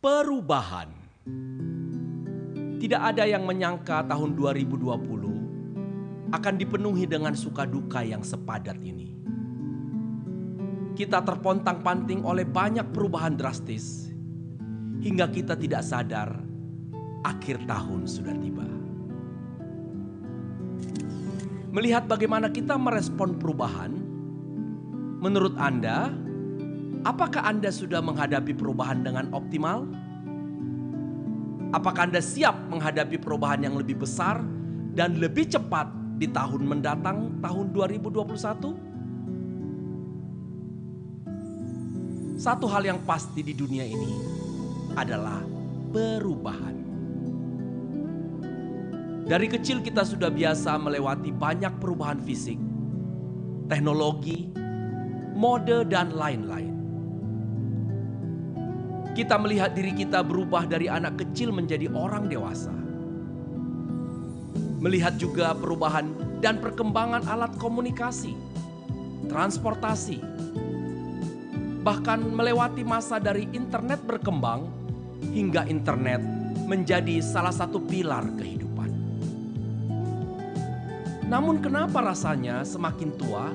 Perubahan. Tidak ada yang menyangka tahun 2020 akan dipenuhi dengan suka duka yang sepadat ini. Kita terpontang-panting oleh banyak perubahan drastis hingga kita tidak sadar akhir tahun sudah tiba. Melihat bagaimana kita merespon perubahan, menurut Anda, apakah Anda sudah menghadapi perubahan dengan optimal? Apakah Anda siap menghadapi perubahan yang lebih besar dan lebih cepat di tahun mendatang, tahun 2021? Satu hal yang pasti di dunia ini adalah perubahan. Dari kecil kita sudah biasa melewati banyak perubahan fisik, teknologi, mode, dan lain-lain. Kita melihat diri kita berubah dari anak kecil menjadi orang dewasa. Melihat juga perubahan dan perkembangan alat komunikasi, transportasi, bahkan melewati masa dari internet berkembang hingga internet menjadi salah satu pilar kehidupan. Namun kenapa rasanya semakin tua,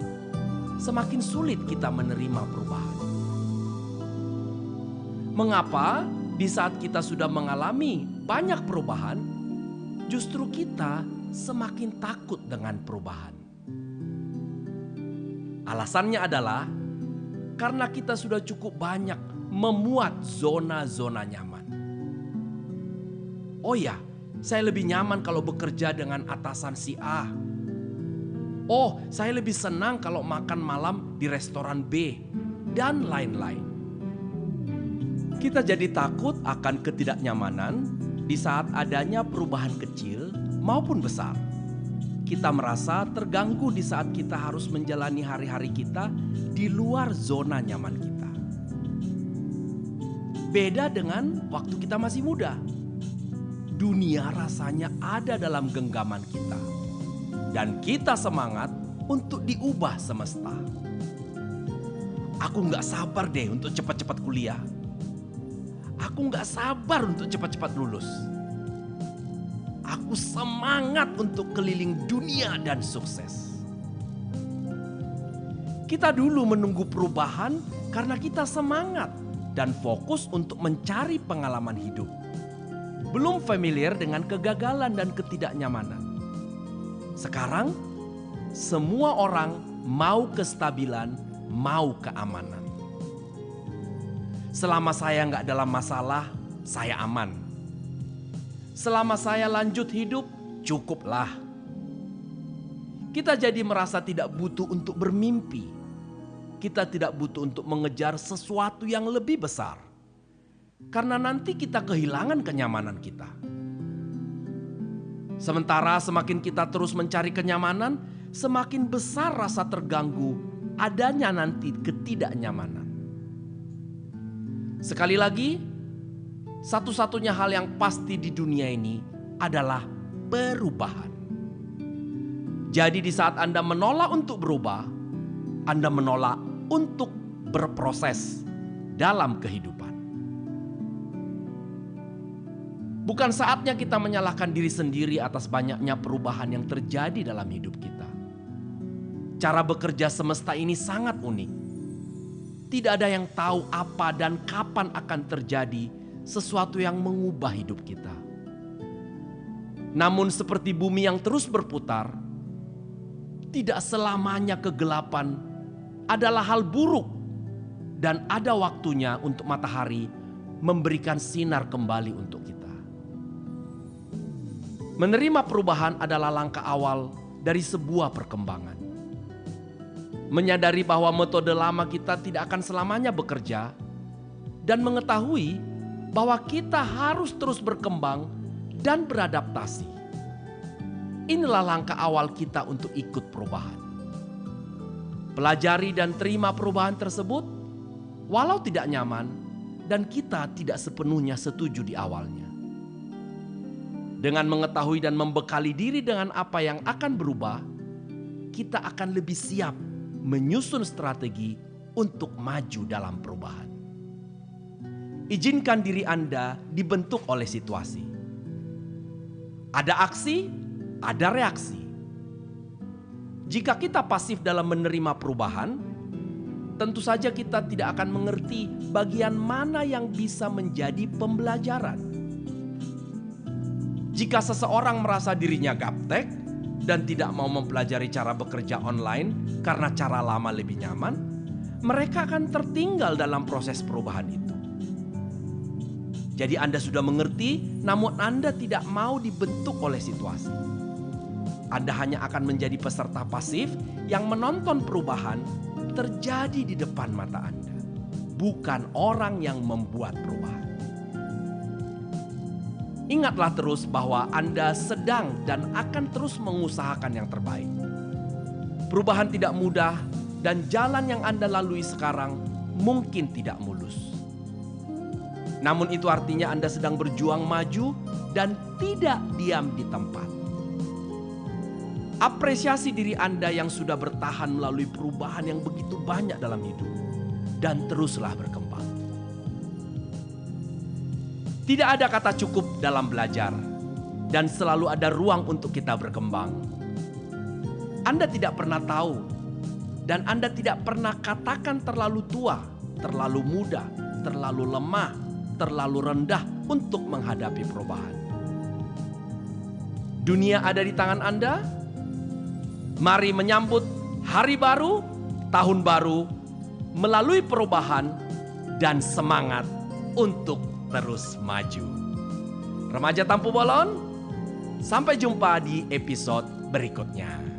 semakin sulit kita menerima perubahan? Mengapa di saat kita sudah mengalami banyak perubahan, justru kita semakin takut dengan perubahan? Alasannya adalah karena kita sudah cukup banyak memuat zona-zona nyaman. Oh ya, saya lebih nyaman kalau bekerja dengan atasan si A. Oh, saya lebih senang kalau makan malam di restoran B, dan lain-lain. Kita jadi takut akan ketidaknyamanan di saat adanya perubahan kecil maupun besar. Kita merasa terganggu di saat kita harus menjalani hari-hari kita di luar zona nyaman kita. Beda dengan waktu kita masih muda. Dunia rasanya ada dalam genggaman kita. Dan kita semangat untuk diubah semesta. Aku gak sabar deh untuk cepat-cepat kuliah. Aku gak sabar untuk cepat-cepat lulus. Aku semangat untuk keliling dunia dan sukses. Kita dulu menunggu perubahan karena kita semangat dan fokus untuk mencari pengalaman hidup. Belum familiar dengan kegagalan dan ketidaknyamanan. Sekarang, semua orang mau kestabilan, mau keamanan. Selama saya nggak dalam masalah, saya aman. Selama saya lanjut hidup, cukuplah. Kita jadi merasa tidak butuh untuk bermimpi. Kita tidak butuh untuk mengejar sesuatu yang lebih besar. Karena nanti kita kehilangan kenyamanan kita. Sementara semakin kita terus mencari kenyamanan, semakin besar rasa terganggu adanya nanti ketidaknyamanan. Sekali lagi, satu-satunya hal yang pasti di dunia ini adalah perubahan. Jadi di saat Anda menolak untuk berubah, Anda menolak untuk berproses dalam kehidupan. Bukan saatnya kita menyalahkan diri sendiri atas banyaknya perubahan yang terjadi dalam hidup kita. Cara bekerja semesta ini sangat unik. Tidak ada yang tahu apa dan kapan akan terjadi sesuatu yang mengubah hidup kita. Namun seperti bumi yang terus berputar, tidak selamanya kegelapan adalah hal buruk dan ada waktunya untuk matahari memberikan sinar kembali untuk kita. Menerima perubahan adalah langkah awal dari sebuah perkembangan. Menyadari bahwa metode lama kita tidak akan selamanya bekerja dan mengetahui bahwa kita harus terus berkembang dan beradaptasi. Inilah langkah awal kita untuk ikut perubahan. Pelajari dan terima perubahan tersebut walau tidak nyaman dan kita tidak sepenuhnya setuju di awalnya. Dengan mengetahui dan membekali diri dengan apa yang akan berubah, kita akan lebih siap menyusun strategi untuk maju dalam perubahan. Izinkan diri Anda dibentuk oleh situasi. Ada aksi, ada reaksi. Jika kita pasif dalam menerima perubahan, tentu saja kita tidak akan mengerti bagian mana yang bisa menjadi pembelajaran. Jika seseorang merasa dirinya gaptek dan tidak mau mempelajari cara bekerja online karena cara lama lebih nyaman, mereka akan tertinggal dalam proses perubahan itu. Jadi Anda sudah mengerti, namun Anda tidak mau dibentuk oleh situasi. Anda hanya akan menjadi peserta pasif yang menonton perubahan terjadi di depan mata Anda, bukan orang yang membuat perubahan. Ingatlah terus bahwa Anda sedang dan akan terus mengusahakan yang terbaik. Perubahan tidak mudah dan jalan yang Anda lalui sekarang mungkin tidak mulus. Namun itu artinya Anda sedang berjuang maju dan tidak diam di tempat. Apresiasi diri Anda yang sudah bertahan melalui perubahan yang begitu banyak dalam hidup. Dan teruslah berkembang. Tidak ada kata cukup dalam belajar. Dan selalu ada ruang untuk kita berkembang. Anda tidak pernah tahu. Dan Anda tidak pernah katakan terlalu tua, terlalu muda, terlalu lemah, terlalu rendah untuk menghadapi perubahan. Dunia ada di tangan Anda. Mari menyambut hari baru, tahun baru, melalui perubahan dan semangat untuk terus maju. Remaja Tampu Bolon, sampai jumpa di episode berikutnya.